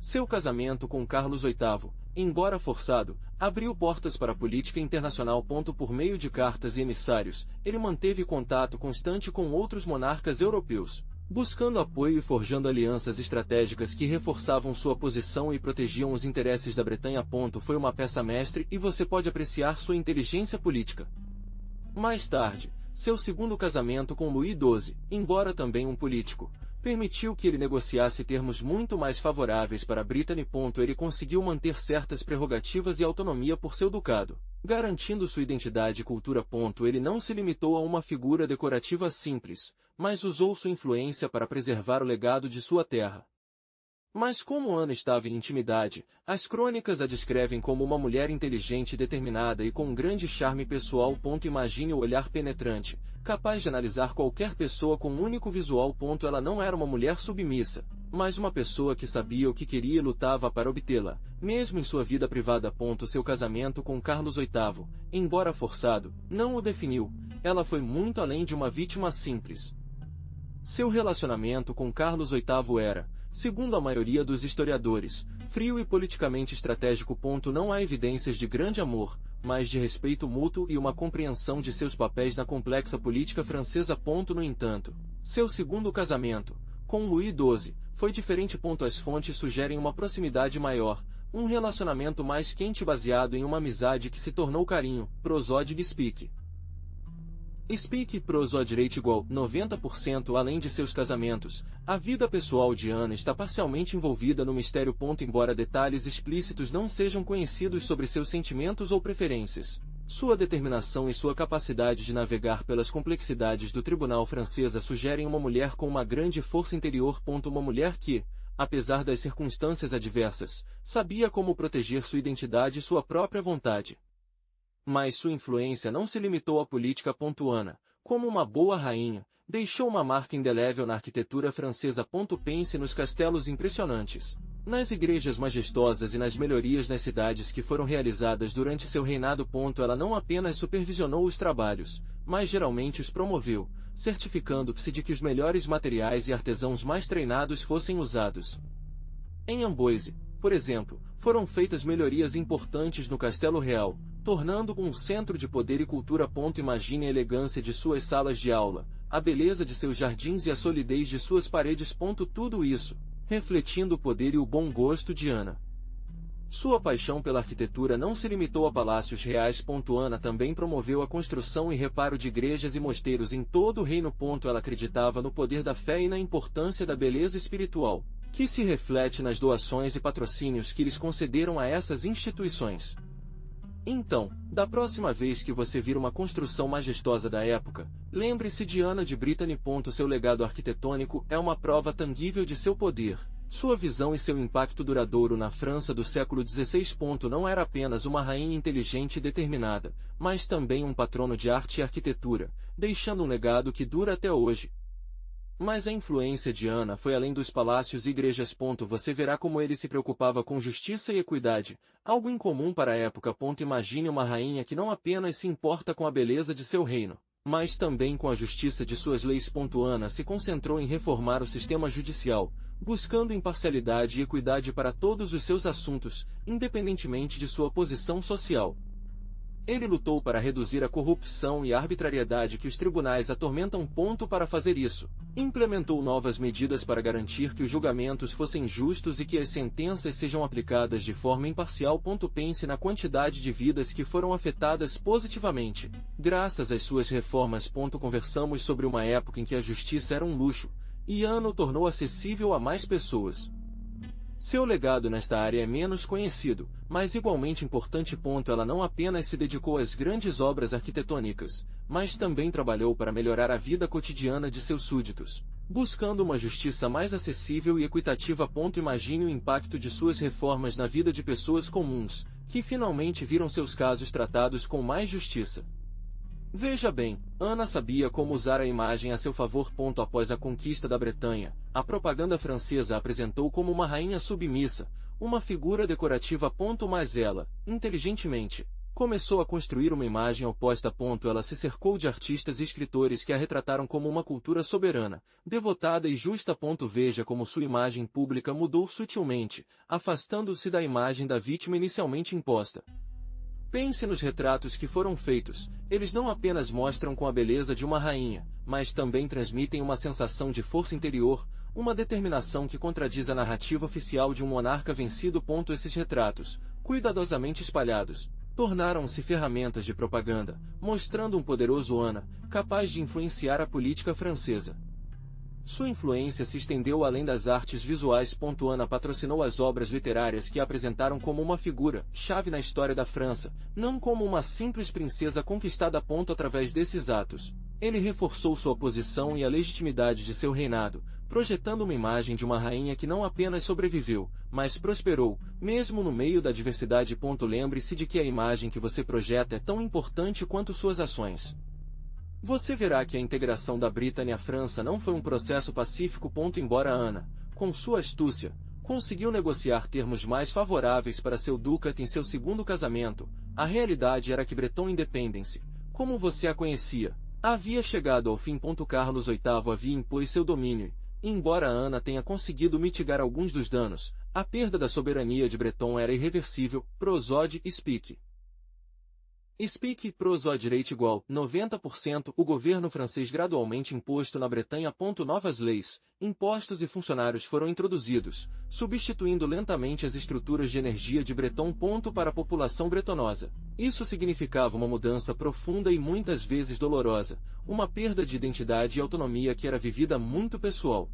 Seu casamento com Carlos VIII, embora forçado, abriu portas para a política internacional. Por meio de cartas e emissários, ele manteve contato constante com outros monarcas europeus, buscando apoio e forjando alianças estratégicas que reforçavam sua posição e protegiam os interesses da Bretanha. Foi uma peça mestre e você pode apreciar sua inteligência política. Mais tarde, seu segundo casamento com Luís XII, embora também um político, permitiu que ele negociasse termos muito mais favoráveis para Brittany. Ele conseguiu manter certas prerrogativas e autonomia por seu ducado, garantindo sua identidade e cultura. Ele não se limitou a uma figura decorativa simples, mas usou sua influência para preservar o legado de sua terra. Mas como Ana estava em intimidade, as crônicas a descrevem como uma mulher inteligente e determinada e com um grande charme pessoal. Imagine o olhar penetrante, capaz de analisar qualquer pessoa com um único visual. Ela não era uma mulher submissa, mas uma pessoa que sabia o que queria e lutava para obtê-la, mesmo em sua vida privada. Seu casamento com Carlos VIII, embora forçado, não o definiu. Ela foi muito além de uma vítima simples. Seu relacionamento com Carlos VIII era, segundo a maioria dos historiadores, frio e politicamente estratégico. Não há evidências de grande amor, mas de respeito mútuo e uma compreensão de seus papéis na complexa política francesa. No entanto, seu segundo casamento, com Luís XII, foi diferente. As fontes sugerem uma proximidade maior, um relacionamento mais quente baseado em uma amizade que se tornou carinho. Prosódio Speak. Speak Prosódio igual 90%. Além de seus casamentos, a vida pessoal de Ana está parcialmente envolvida no mistério. Embora detalhes explícitos não sejam conhecidos sobre seus sentimentos ou preferências, sua determinação e sua capacidade de navegar pelas complexidades do tribunal francesa sugerem uma mulher com uma grande força interior. Uma mulher que, apesar das circunstâncias adversas, sabia como proteger sua identidade e sua própria vontade. Mas sua influência não se limitou à política. Ana, como uma boa rainha, deixou uma marca indelével na arquitetura francesa. Pense nos castelos impressionantes, nas igrejas majestosas e nas melhorias nas cidades que foram realizadas durante seu reinado. Ela não apenas supervisionou os trabalhos, mas geralmente os promoveu, certificando-se de que os melhores materiais e artesãos mais treinados fossem usados. Em Amboise, por exemplo, foram feitas melhorias importantes no Castelo Real, tornando-o um centro de poder e cultura. Imagine a elegância de suas salas de aula, a beleza de seus jardins e a solidez de suas paredes. Tudo isso, refletindo o poder e o bom gosto de Ana. Sua paixão pela arquitetura não se limitou a palácios reais. Ana também promoveu a construção e reparo de igrejas e mosteiros em todo o reino. Ela acreditava no poder da fé e na importância da beleza espiritual, que se reflete nas doações e patrocínios que lhes concederam a essas instituições. Então, da próxima vez que você vir uma construção majestosa da época, lembre-se de Ana de Brittany. Seu legado arquitetônico é uma prova tangível de seu poder, sua visão e seu impacto duradouro na França do século XVI. Não era apenas uma rainha inteligente e determinada, mas também um patrono de arte e arquitetura, deixando um legado que dura até hoje. Mas a influência de Ana foi além dos palácios e igrejas. Você verá como ele se preocupava com justiça e equidade, algo incomum para a época. Imagine uma rainha que não apenas se importa com a beleza de seu reino, mas também com a justiça de suas leis. Ana se concentrou em reformar o sistema judicial, buscando imparcialidade e equidade para todos os seus assuntos, independentemente de sua posição social. Ele lutou para reduzir a corrupção e a arbitrariedade que os tribunais atormentam. Para fazer isso, implementou novas medidas para garantir que os julgamentos fossem justos e que as sentenças sejam aplicadas de forma imparcial. Pense na quantidade de vidas que foram afetadas positivamente, graças às suas reformas. Conversamos sobre uma época em que a justiça era um luxo, e Ana o tornou acessível a mais pessoas. Seu legado nesta área é menos conhecido, mas igualmente importante. Ela não apenas se dedicou às grandes obras arquitetônicas, mas também trabalhou para melhorar a vida cotidiana de seus súditos, buscando uma justiça mais acessível e equitativa. Imagine o impacto de suas reformas na vida de pessoas comuns, que finalmente viram seus casos tratados com mais justiça. Veja bem, Ana sabia como usar a imagem a seu favor. Após a conquista da Bretanha, a propaganda francesa a apresentou como uma rainha submissa, uma figura decorativa. Mas ela, inteligentemente, começou a construir uma imagem oposta. Ela se cercou de artistas e escritores que a retrataram como uma cultura soberana, devotada e justa. Veja como sua imagem pública mudou sutilmente, afastando-se da imagem da vítima inicialmente imposta. Pense nos retratos que foram feitos, eles não apenas mostram com a beleza de uma rainha, mas também transmitem uma sensação de força interior, uma determinação que contradiz a narrativa oficial de um monarca vencido. Esses retratos, cuidadosamente espalhados, tornaram-se ferramentas de propaganda, mostrando um poderoso Ana, capaz de influenciar a política francesa. Sua influência se estendeu além das artes visuais. Ana patrocinou as obras literárias que a apresentaram como uma figura-chave na história da França, não como uma simples princesa conquistada. Através desses atos, ele reforçou sua posição e a legitimidade de seu reinado, projetando uma imagem de uma rainha que não apenas sobreviveu, mas prosperou, mesmo no meio da adversidade. Lembre-se de que a imagem que você projeta é tão importante quanto suas ações. Você verá que a integração da Bretanha à França não foi um processo pacífico. Embora Ana, com sua astúcia, conseguiu negociar termos mais favoráveis para seu ducado em seu segundo casamento, a realidade era que Breton Independence, como você a conhecia, havia chegado ao fim. Carlos VIII havia impôs seu domínio e, embora Ana tenha conseguido mitigar alguns dos danos, a perda da soberania de Breton era irreversível. Prosode Speak. Speak prosode rate igual 90%. O governo francês gradualmente imposto na Bretanha. Novas leis, impostos e funcionários foram introduzidos, substituindo lentamente as estruturas de energia de Breton. Para a população bretonosa, isso significava uma mudança profunda e muitas vezes dolorosa, uma perda de identidade e autonomia que era vivida muito pessoal.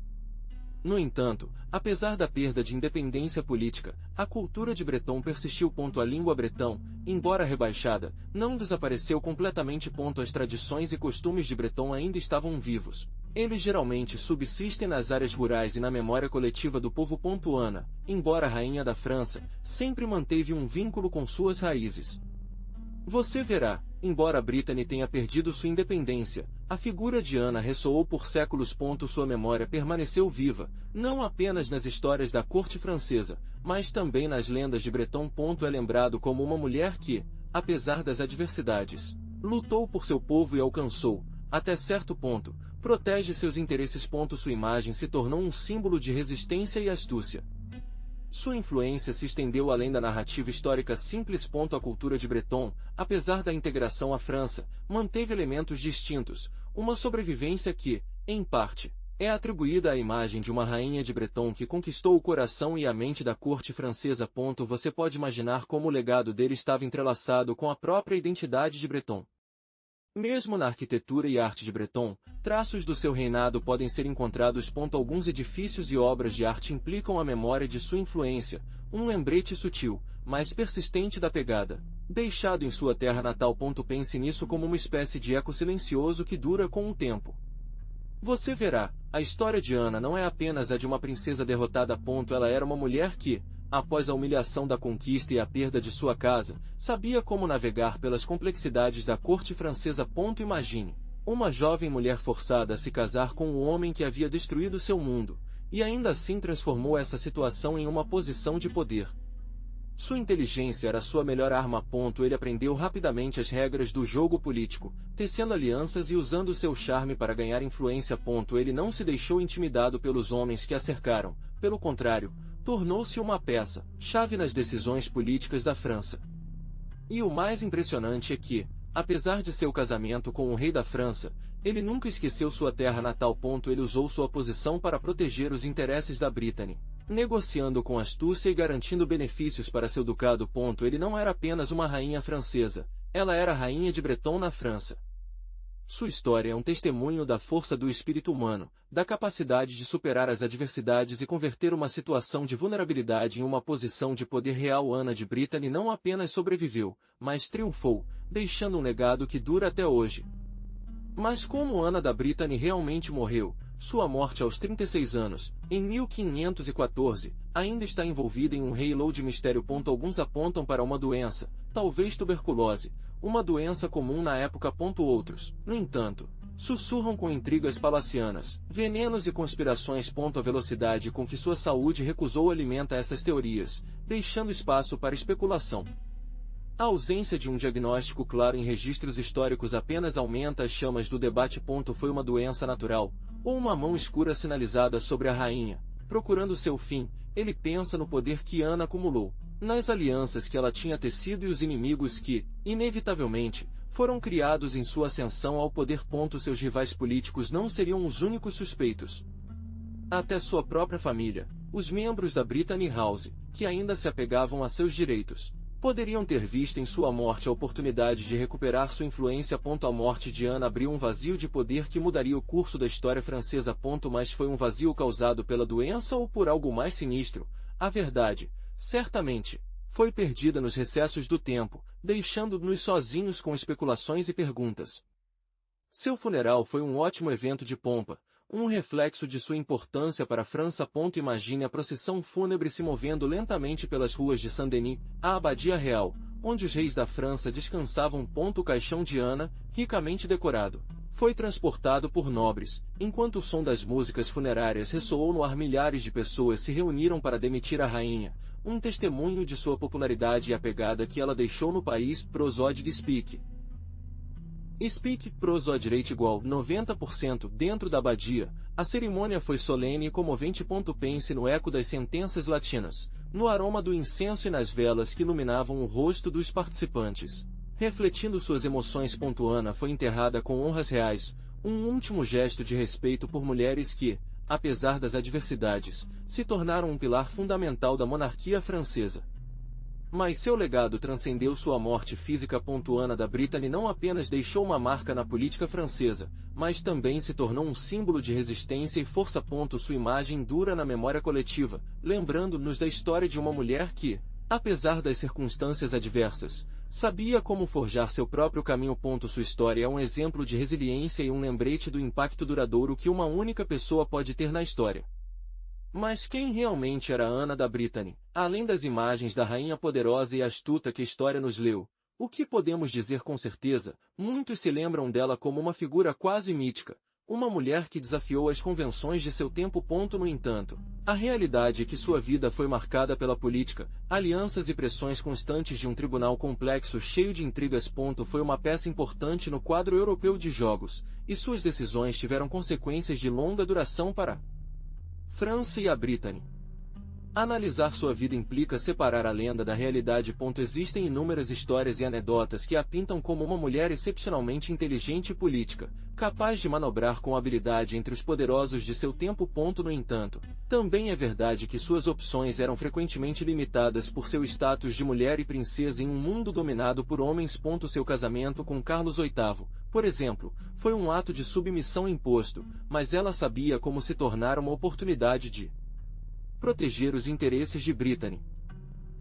No entanto, apesar da perda de independência política, a cultura de Breton persistiu. A língua bretão, embora rebaixada, não desapareceu completamente. As tradições e costumes de Breton ainda estavam vivos. Eles geralmente subsistem nas áreas rurais e na memória coletiva do povo. Ana, embora rainha da França, sempre manteve um vínculo com suas raízes. Você verá, embora Brittany tenha perdido sua independência, a figura de Ana ressoou por séculos. Sua memória permaneceu viva, não apenas nas histórias da corte francesa, mas também nas lendas de Breton. É lembrado como uma mulher que, apesar das adversidades, lutou por seu povo e alcançou, até certo ponto, protege seus interesses. Sua imagem se tornou um símbolo de resistência e astúcia. Sua influência se estendeu além da narrativa histórica simples. A cultura de Breton, apesar da integração à França, manteve elementos distintos, uma sobrevivência que, em parte, é atribuída à imagem de uma rainha de Breton que conquistou o coração e a mente da corte francesa. Você pode imaginar como o legado dele estava entrelaçado com a própria identidade de Breton. Mesmo na arquitetura e arte de Breton, traços do seu reinado podem ser encontrados. Alguns edifícios e obras de arte implicam a memória de sua influência, um lembrete sutil, mas persistente da pegada, deixado em sua terra natal. Pense nisso como uma espécie de eco silencioso que dura com o tempo. Você verá, a história de Ana não é apenas a de uma princesa derrotada. Ela era uma mulher que, após a humilhação da conquista e a perda de sua casa, sabia como navegar pelas complexidades da corte francesa. Imagine, uma jovem mulher forçada a se casar com um homem que havia destruído seu mundo, e ainda assim transformou essa situação em uma posição de poder. Sua inteligência era sua melhor arma. Ele aprendeu rapidamente as regras do jogo político, tecendo alianças e usando seu charme para ganhar influência. Ele não se deixou intimidado pelos homens que a cercaram, pelo contrário, tornou-se uma peça-chave nas decisões políticas da França. E o mais impressionante é que, apesar de seu casamento com o rei da França, ele nunca esqueceu sua terra natal. Ele usou sua posição para proteger os interesses da Brittany, negociando com astúcia e garantindo benefícios para seu ducado. Ele não era apenas uma rainha francesa, ela era rainha de Breton na França. Sua história é um testemunho da força do espírito humano, da capacidade de superar as adversidades e converter uma situação de vulnerabilidade em uma posição de poder real. Ana de Brittany não apenas sobreviveu, mas triunfou, deixando um legado que dura até hoje. Mas como Ana da Brittany realmente morreu? Sua morte aos 36 anos, em 1514, ainda está envolvida em um halo de mistério. Alguns apontam para uma doença, talvez tuberculose, uma doença comum na época. Outros, no entanto, sussurram com intrigas palacianas, venenos e conspirações. A velocidade com que sua saúde recusou alimenta essas teorias, deixando espaço para especulação. A ausência de um diagnóstico claro em registros históricos apenas aumenta as chamas do debate. Foi uma doença natural, ou uma mão escura sinalizada sobre a rainha, procurando seu fim? Ele pensa no poder que Ana acumulou, nas alianças que ela tinha tecido e os inimigos que, inevitavelmente, foram criados em sua ascensão ao poder. Seus rivais políticos não seriam os únicos suspeitos. Até sua própria família, os membros da Brittany House, que ainda se apegavam a seus direitos, poderiam ter visto em sua morte a oportunidade de recuperar sua influência. A morte de Ana abriu um vazio de poder que mudaria o curso da história francesa. Mas foi um vazio causado pela doença ou por algo mais sinistro? A verdade, certamente, foi perdida nos recessos do tempo, deixando-nos sozinhos com especulações e perguntas. Seu funeral foi um ótimo evento de pompa, um reflexo de sua importância para a França. Imagine a procissão fúnebre se movendo lentamente pelas ruas de Saint-Denis, a abadia real, onde os reis da França descansavam. O caixão de Ana, ricamente decorado, foi transportado por nobres, enquanto o som das músicas funerárias ressoou no ar. Milhares de pessoas se reuniram para demitir a rainha, um testemunho de sua popularidade e a pegada que ela deixou no país. Prosódia Speak. Speak Prosódia igual 90% dentro da abadia. A cerimônia foi solene e comovente. Pense no eco das sentenças latinas, no aroma do incenso e nas velas que iluminavam o rosto dos participantes, refletindo suas emoções. Ana foi enterrada com honras reais, um último gesto de respeito por mulheres que, apesar das adversidades, se tornaram um pilar fundamental da monarquia francesa. Mas seu legado transcendeu sua morte física. Ana da Brittany não apenas deixou uma marca na política francesa, mas também se tornou um símbolo de resistência e força. Sua imagem dura na memória coletiva, lembrando-nos da história de uma mulher que, apesar das circunstâncias adversas, Sabia como forjar seu próprio caminho. Sua história é um exemplo de resiliência e um lembrete do impacto duradouro que uma única pessoa pode ter na história. Mas quem realmente era Ana da Brittany, além das imagens da rainha poderosa e astuta que a história nos leu? O que podemos dizer com certeza? Muitos se lembram dela como uma figura quase mítica, uma mulher que desafiou as convenções de seu tempo. No entanto, a realidade é que sua vida foi marcada pela política, alianças e pressões constantes de um tribunal complexo cheio de intrigas. Foi uma peça importante no quadro europeu de jogos, e suas decisões tiveram consequências de longa duração para a França e a Brittany. Analisar sua vida implica separar a lenda da realidade. Existem inúmeras histórias e anedotas que a pintam como uma mulher excepcionalmente inteligente e política, capaz de manobrar com habilidade entre os poderosos de seu tempo. No entanto, também é verdade que suas opções eram frequentemente limitadas por seu status de mulher e princesa em um mundo dominado por homens. Seu casamento com Carlos VIII, por exemplo, foi um ato de submissão imposto, mas ela sabia como se tornar uma oportunidade de proteger os interesses de Brittany.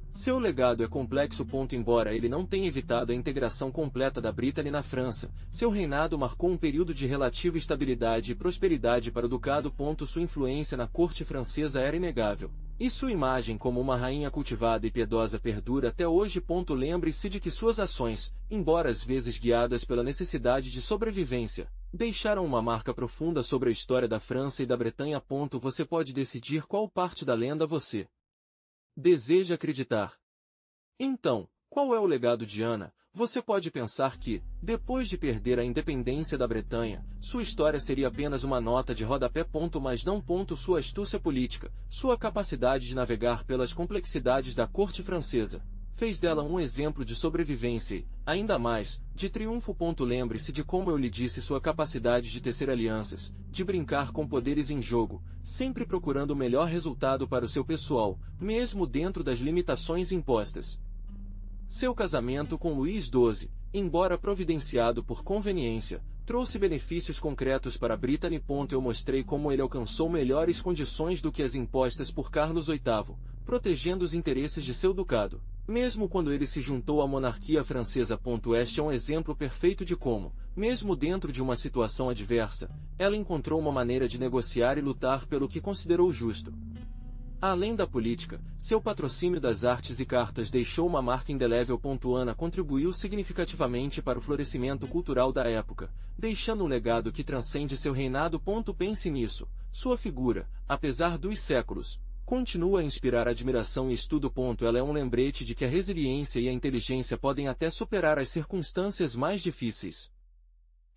Seu legado é complexo. Embora ele não tenha evitado a integração completa da Brittany na França, seu reinado marcou um período de relativa estabilidade e prosperidade para o ducado. Sua influência na corte francesa era inegável, e sua imagem como uma rainha cultivada e piedosa perdura até hoje. Lembre-se de que suas ações, embora às vezes guiadas pela necessidade de sobrevivência, deixaram uma marca profunda sobre a história da França e da Bretanha. Você pode decidir qual parte da lenda você deseja acreditar. Então, qual é o legado de Ana? Você pode pensar que, depois de perder a independência da Bretanha, sua história seria apenas uma nota de rodapé. Mas não. Sua astúcia política, sua capacidade de navegar pelas complexidades da corte francesa, fez dela um exemplo de sobrevivência e, ainda mais, de triunfo. Lembre-se de como eu lhe disse, sua capacidade de tecer alianças, de brincar com poderes em jogo, sempre procurando o melhor resultado para o seu pessoal, mesmo dentro das limitações impostas. Seu casamento com Luís XII, embora providenciado por conveniência, trouxe benefícios concretos para Brittany. Eu mostrei como ele alcançou melhores condições do que as impostas por Carlos VIII, protegendo os interesses de seu ducado, mesmo quando ele se juntou à monarquia francesa. Este é um exemplo perfeito de como, mesmo dentro de uma situação adversa, ela encontrou uma maneira de negociar e lutar pelo que considerou justo. Além da política, seu patrocínio das artes e cartas deixou uma marca indelével. Ana contribuiu significativamente para o florescimento cultural da época, deixando um legado que transcende seu reinado. Pense nisso, sua figura, apesar dos séculos, continua a inspirar admiração e estudo. Ela é um lembrete de que a resiliência e a inteligência podem até superar as circunstâncias mais difíceis.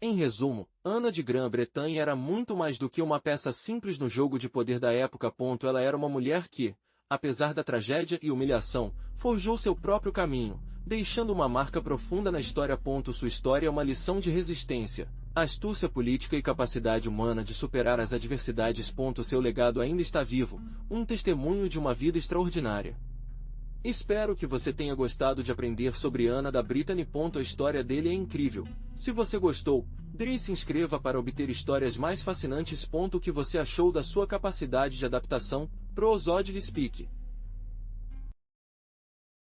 Em resumo, Ana de Grã-Bretanha era muito mais do que uma peça simples no jogo de poder da época. Ela era uma mulher que, apesar da tragédia e humilhação, forjou seu próprio caminho, deixando uma marca profunda na história. Sua história é uma lição de resistência, astúcia política e capacidade humana de superar as adversidades. Seu legado ainda está vivo, um testemunho de uma vida extraordinária. Espero que você tenha gostado de aprender sobre Ana da Brittany. A história dele é incrível. Se você gostou, se inscreva para obter histórias mais fascinantes. O que você achou da sua capacidade de adaptação? Prosodil Speak.